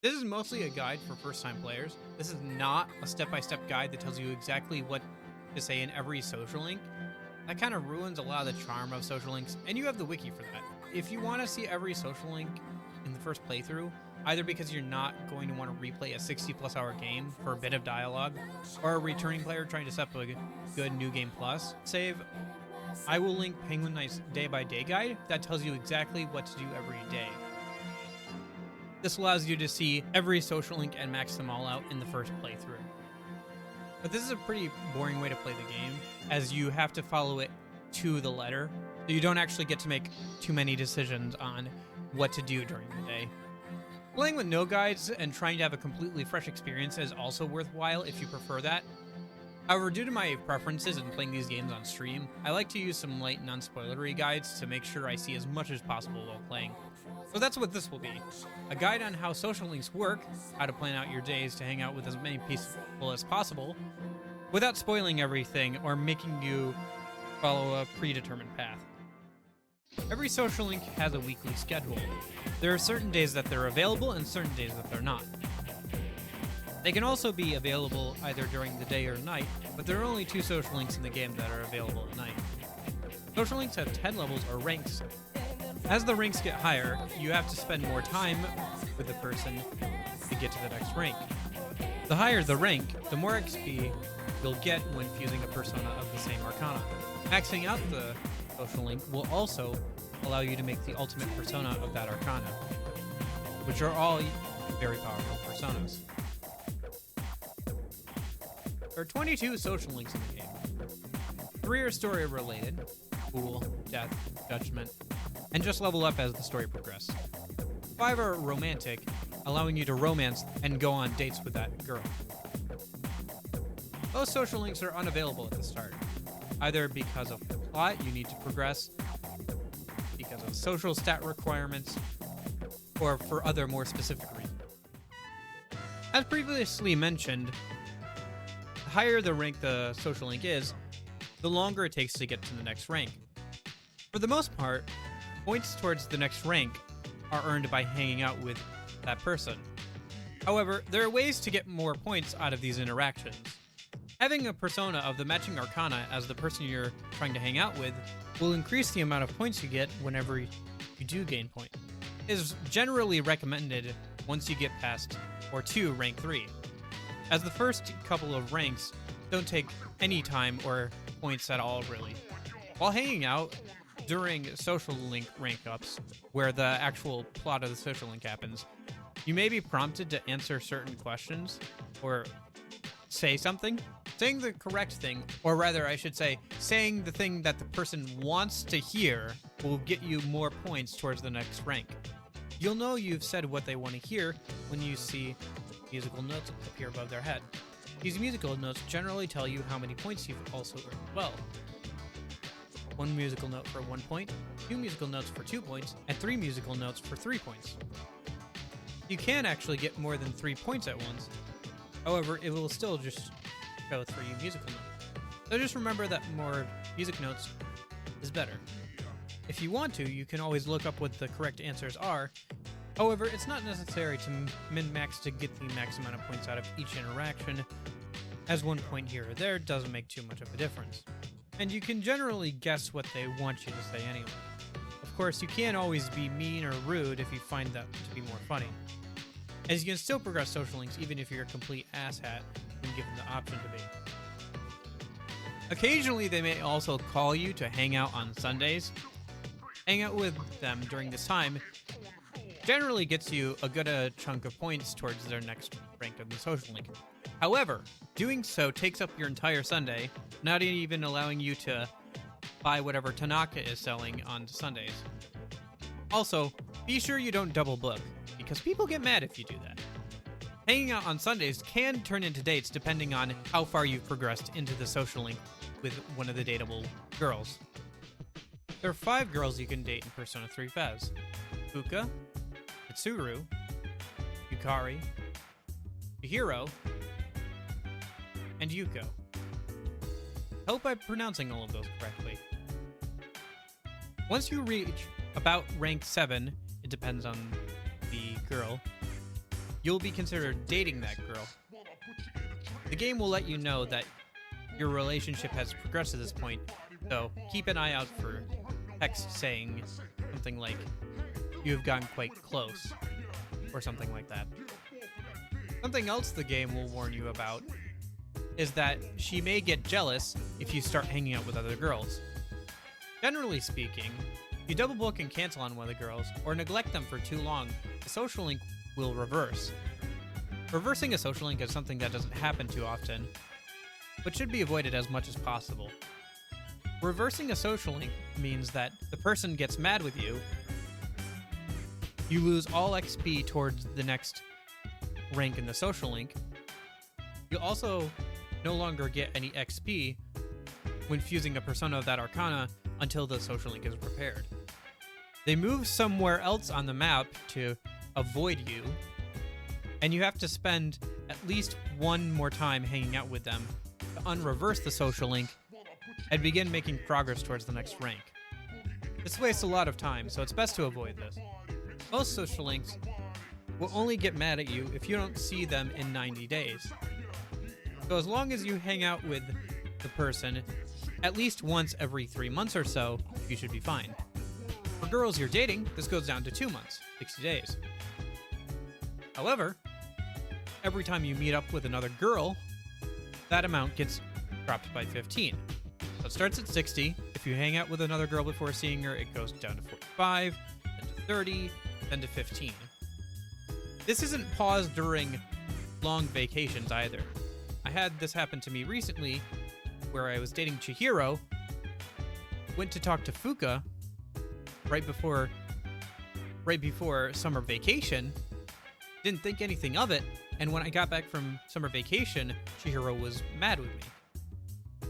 This is mostly a guide for first-time players. This is not a step-by-step guide that tells you exactly what to say in every social link. That kind of ruins a lot of the charm of social links, and you have the wiki for that. If you want to see every social link in the first playthrough, either because you're not going to want to replay a 60-plus hour game for a bit of dialogue, or a returning player trying to set up a good New Game Plus save, I will link Penguin Knight's day-by-day guide that tells you exactly what to do every day. This allows you to see every social link and max them all out in the first playthrough. But this is a pretty boring way to play the game, as you have to follow it to the letter, so you don't actually get to make too many decisions on what to do during the day. Playing with no guides and trying to have a completely fresh experience is also worthwhile if you prefer that. However, due to my preferences in playing these games on stream, I like to use some light non-spoilery guides to make sure I see as much as possible while playing. So that's what this will be. A guide on how social links work, how to plan out your days to hang out with as many people as possible, without spoiling everything or making you follow a predetermined path. Every social link has a weekly schedule. There are certain days that they're available and certain days that they're not. They can also be available either during the day or night, but there are only 2 social links in the game that are available at night. Social links have 10 levels or ranks. As the ranks get higher, you have to spend more time with the person to get to the next rank. The higher the rank, the more XP you'll get when fusing a persona of the same arcana. Maxing out the social link will also allow you to make the ultimate persona of that arcana, which are all very powerful personas. There are 22 social links in the game. 3 are story related, Fool, Death, Judgment, and just level up as the story progresses. 5 are romantic, allowing you to romance and go on dates with that girl. Most social links are unavailable at the start, either because of the plot you need to progress, because of social stat requirements, or for other more specific reasons. As previously mentioned, the higher the rank the social link is, the longer it takes to get to the next rank. For the most part, points towards the next rank are earned by hanging out with that person. However, there are ways to get more points out of these interactions. Having a persona of the matching arcana as the person you're trying to hang out with will increase the amount of points you get whenever you do gain points. It is generally recommended once you get past or to rank 3, as the first couple of ranks don't take any time or points at all really. While hanging out, during social link rank ups, where the actual plot of the social link happens, you may be prompted to answer certain questions or say something. Saying the correct thing, or rather I should say, saying the thing that the person wants to hear will get you more points towards the next rank. You'll know you've said what they want to hear when you see musical notes appear above their head. These musical notes generally tell you how many points you've also earned well. 1 musical note for 1 point, 2 musical notes for 2 points, and 3 musical notes for 3 points. You can actually get more than 3 points at once. However, it will still just show 3 musical notes. So just remember that more music notes is better. If you want to, you can always look up what the correct answers are. However, it's not necessary to min-max to get the max amount of points out of each interaction, as 1 point here or there doesn't make too much of a difference. And you can generally guess what they want you to say anyway. Of course, you can't always be mean or rude if you find that to be more funny, as you can still progress social links even if you're a complete asshat when given the option to be. Occasionally, they may also call you to hang out on Sundays. Hang out with them during this time generally gets you a good chunk of points towards their next rank of the social link. However, doing so takes up your entire Sunday, not even allowing you to buy whatever Tanaka is selling on Sundays. Also, be sure you don't double book, because people get mad if you do that. Hanging out on Sundays can turn into dates depending on how far you've progressed into the social link with one of the dateable girls. There are 5 girls you can date in Persona 3 FES: Fuka, Mitsuru, Yukari, Chihiro, and Yuko. Hope I'm pronouncing all of those correctly. Once you reach about rank 7, it depends on the girl, you'll be considered dating that girl. The game will let you know that your relationship has progressed to this point, so keep an eye out for text saying something like, "You have gotten quite close," or something like that. Something else the game will warn you about is that she may get jealous if you start hanging out with other girls. Generally speaking, if you double book and cancel on one of the girls, or neglect them for too long, the social link will reverse. Reversing a social link is something that doesn't happen too often, but should be avoided as much as possible. Reversing a social link means that the person gets mad with you, you lose all XP towards the next rank in the social link. You'll also no longer get any XP when fusing a persona of that arcana until the social link is repaired. They move somewhere else on the map to avoid you, and you have to spend at least one more time hanging out with them to unreverse the social link and begin making progress towards the next rank. This wastes a lot of time, so it's best to avoid this. Most social links will only get mad at you if you don't see them in 90 days. So as long as you hang out with the person at least once every 3 months or so, you should be fine. For girls you're dating, this goes down to 2 months, 60 days. However, every time you meet up with another girl, that amount gets dropped by 15. So it starts at 60. If you hang out with another girl before seeing her, it goes down to 45, then to 30, then to 15. This isn't paused during long vacations either. I had this happen to me recently, where I was dating Chihiro, went to talk to Fuka right before summer vacation, didn't think anything of it, and when I got back from summer vacation, Chihiro was mad with me.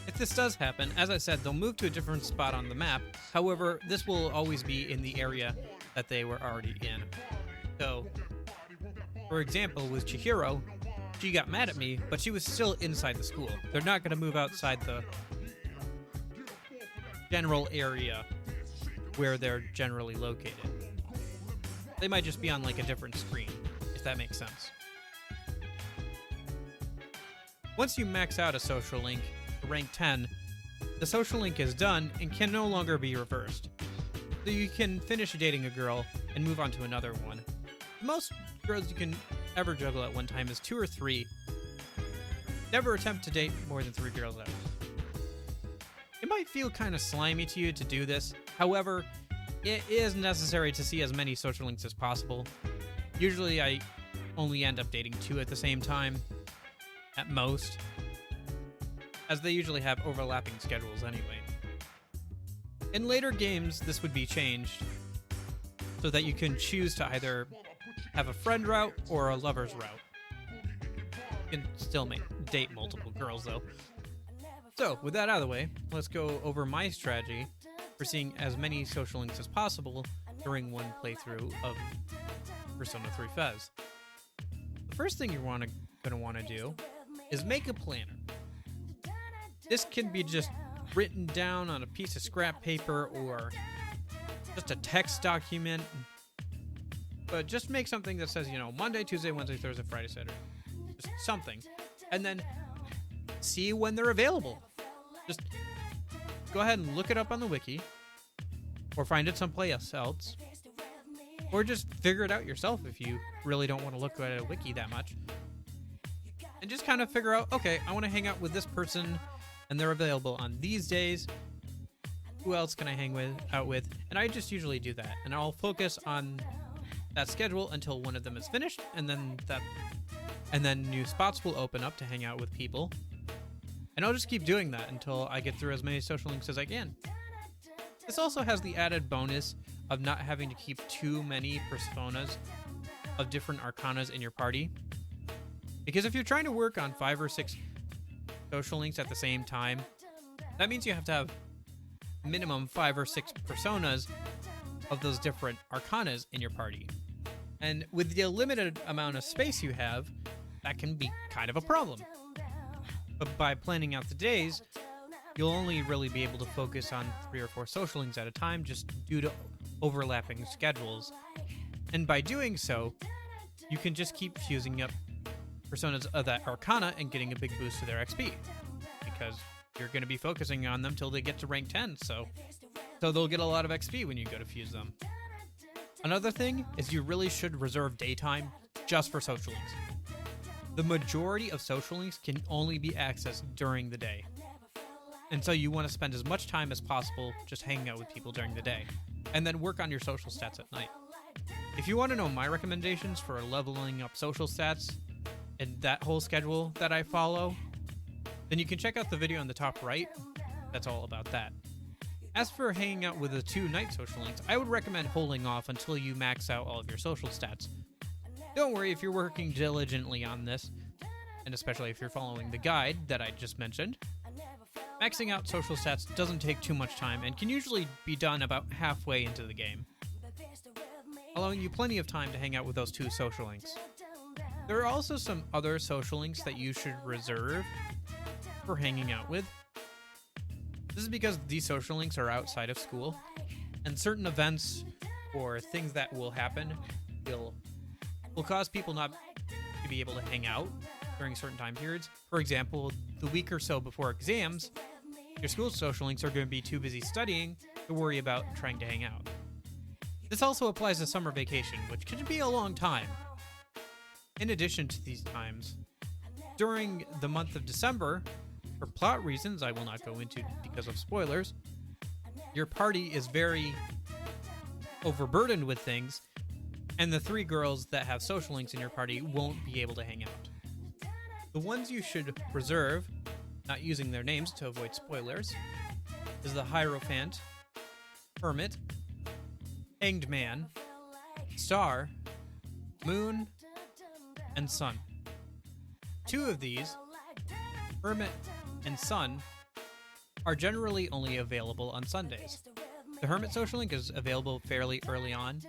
If this does happen, as I said, they'll move to a different spot on the map. However, this will always be in the area that they were already in. So, for example, with Chihiro, she got mad at me, but she was still inside the school. They're not going to move outside the general area where they're generally located. They might just be on like a different screen, if that makes sense. Once you max out a social link to rank 10, the social link is done and can no longer be reversed. So you can finish dating a girl and move on to another one. The most girls you can ever juggle at one time is 2 or 3. Never attempt to date more than 3 girls at once. It might feel kind of slimy to you to do this. However, it is necessary to see as many social links as possible. Usually I only end up dating 2 at the same time, at most, as they usually have overlapping schedules anyway. In later games, this would be changed so that you can choose to either have a friend route or a lover's route. You can still date multiple girls though. So, with that out of the way, let's go over my strategy for seeing as many social links as possible during one playthrough of Persona 3 FES. The first thing you're going to want to do is make a planner. This can be just written down on a piece of scrap paper or just a text document, but just make something that says, Monday, Tuesday, Wednesday, Thursday, Friday, Saturday. Just something. And then see when they're available. Just go ahead and look it up on the wiki or find it someplace else, or just figure it out yourself if you really don't want to look at a wiki that much. And just kind of figure out, okay, I want to hang out with this person and they're available on these days. Who else can I hang out with? And I just usually do that. And I'll focus on that schedule until one of them is finished, and then new spots will open up to hang out with people. And I'll just keep doing that until I get through as many social links as I can. This also has the added bonus of not having to keep too many personas of different arcanas in your party. Because if you're trying to work on 5 or 6 social links at the same time, that means you have to have minimum 5 or 6 personas of those different arcanas in your party. And with the limited amount of space you have, that can be kind of a problem. But by planning out the days, you'll only really be able to focus on 3 or 4 social links at a time just due to overlapping schedules. And by doing so, you can just keep fusing up personas of that Arcana and getting a big boost to their XP. Because you're going to be focusing on them till they get to rank 10, so they'll get a lot of XP when you go to fuse them. Another thing is you really should reserve daytime just for social links. The majority of social links can only be accessed during the day. And so you want to spend as much time as possible just hanging out with people during the day, and then work on your social stats at night. If you want to know my recommendations for leveling up social stats and that whole schedule that I follow, then you can check out the video on the top right. That's all about that. As for hanging out with the 2 night social links, I would recommend holding off until you max out all of your social stats. Don't worry if you're working diligently on this, and especially if you're following the guide that I just mentioned. Maxing out social stats doesn't take too much time and can usually be done about halfway into the game, allowing you plenty of time to hang out with those 2 social links. There are also some other social links that you should reserve for hanging out with. This is because these social links are outside of school, and certain events or things that will happen will cause people not to be able to hang out during certain time periods. For example, the week or so before exams, your school social links are going to be too busy studying to worry about trying to hang out. This also applies to summer vacation, which can be a long time. In addition to these times, during the month of December, for plot reasons I will not go into because of spoilers, your party is very overburdened with things, and the 3 girls that have social links in your party won't be able to hang out. The ones you should reserve, not using their names to avoid spoilers, is the Hierophant, Hermit, Hanged Man, Star, Moon, and Sun. 2 of these, Hermit and Sun, are generally only available on Sundays. The Hermit social link is available fairly early on,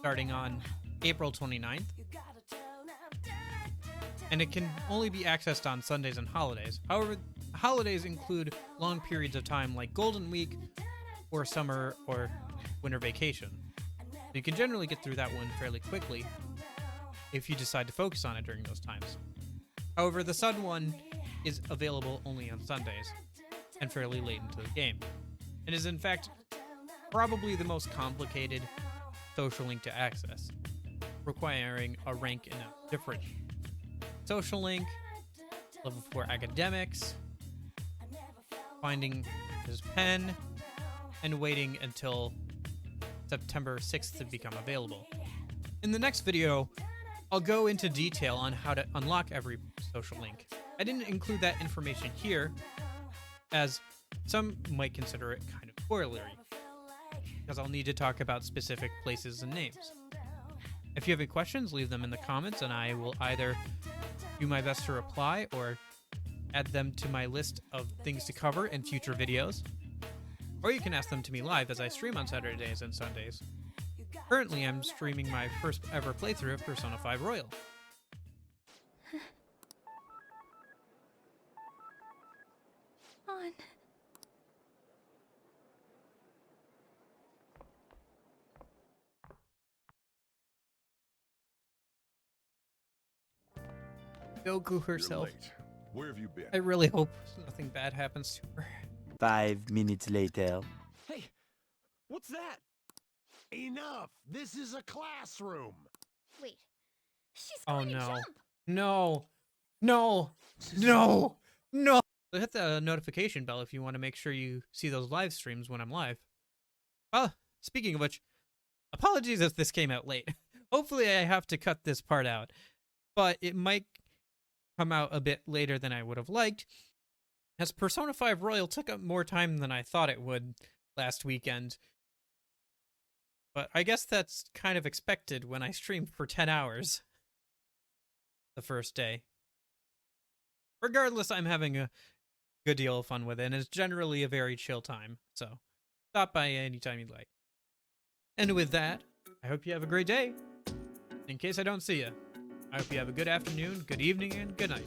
starting on April 29th, and it can only be accessed on Sundays and holidays. However, holidays include long periods of time like Golden Week or summer or winter vacation. You can generally get through that one fairly quickly if you decide to focus on it during those times. However, the Sun one is available only on Sundays and fairly late into the game. It is in fact probably the most complicated social link to access, requiring a rank in a different social link, level 4 academics, finding his pen, and waiting until September 6th to become available. In the next video, I'll go into detail on how to unlock every social link. I didn't include that information here, as some might consider it kind of spoilery, because I'll need to talk about specific places and names. If you have any questions, leave them in the comments, and I will either do my best to reply or add them to my list of things to cover in future videos. Or you can ask them to me live as I stream on Saturdays and Sundays. Currently, I'm streaming my first ever playthrough of Persona 5 Royal. On. Goku herself. You're late. Where have you been? I really hope nothing bad happens to her. 5 minutes later. Hey, what's that? Enough! This is a classroom. Wait. She's Oh going to no. jump. No. No. No. No. Hit the notification bell if you want to make sure you see those live streams when I'm live. Speaking of which, apologies if this came out late. Hopefully I have to cut this part out, but it might come out a bit later than I would have liked, as Persona 5 Royal took up more time than I thought it would last weekend. But I guess that's kind of expected when I streamed for 10 hours the first day. Regardless, I'm having a good deal of fun with it, and it's generally a very chill time, so stop by anytime you'd like. And with that, I hope you have a great day. In case I don't see you, I hope you have a good afternoon, good evening, and good night.